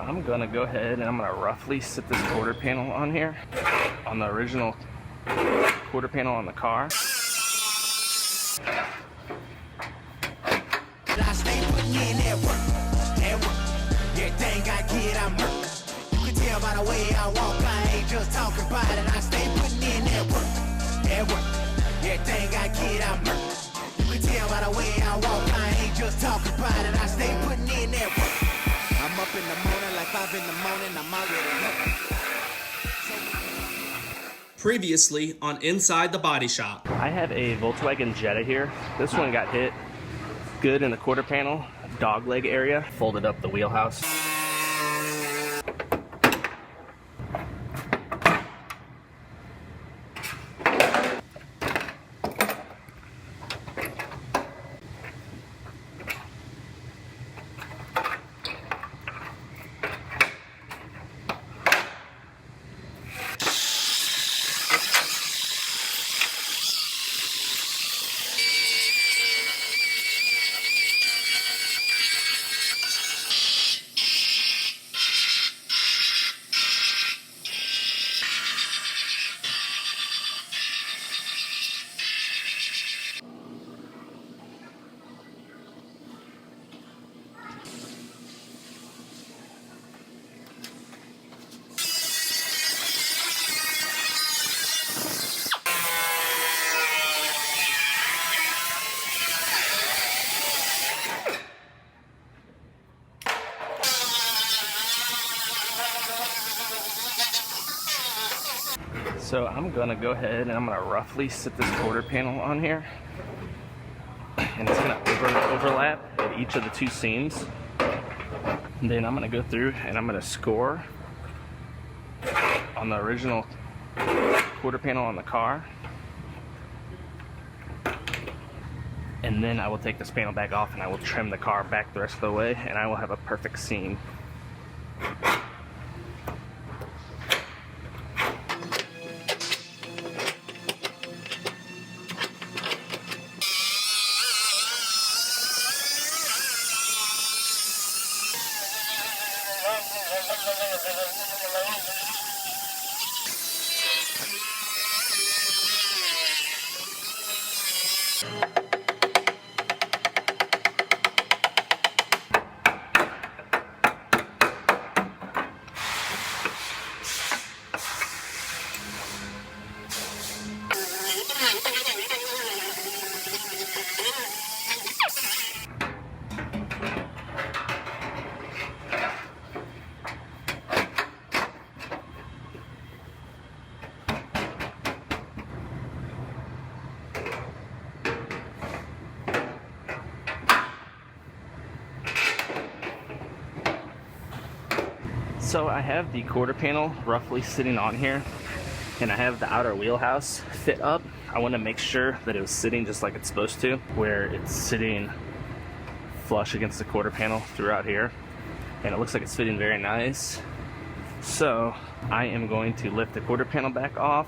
I'm gonna go ahead and I'm gonna roughly sit this quarter panel on here, on the original quarter panel on the car. I stay putting in that work. Everything I get, I'm work. You can tell by the way I walk, I ain't just talking about it. I stay putting in that work. Everything I get, I'm work. You can tell by the way I walk, I ain't just talking about it. I stay putting in that work. I'm up in the morning like 5 in the morning, I'm already up. Previously on Inside the Body Shop. I have a Volkswagen Jetta here. This one got hit good in the quarter panel, dog leg area, folded up the wheelhouse. So I'm gonna go ahead and I'm gonna roughly sit this quarter panel on here, and it's gonna overlap at each of the two seams. And then I'm gonna go through and I'm gonna score on the original quarter panel on the car. And then I will take this panel back off and I will trim the car back the rest of the way, and I will have a perfect seam. So I have the quarter panel roughly sitting on here, and I have the outer wheelhouse fit up. I want to make sure that it was sitting just like it's supposed to, where it's sitting flush against the quarter panel throughout here, and it looks like it's fitting very nice. So I am going to lift the quarter panel back off,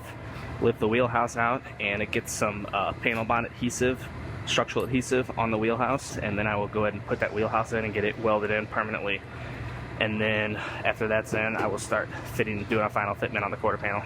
lift the wheelhouse out, and it gets some panel bond adhesive, structural adhesive on the wheelhouse, and then I will go ahead and put that wheelhouse in and get it welded in permanently. And then after that's in, I will start doing a final fitment on the quarter panel.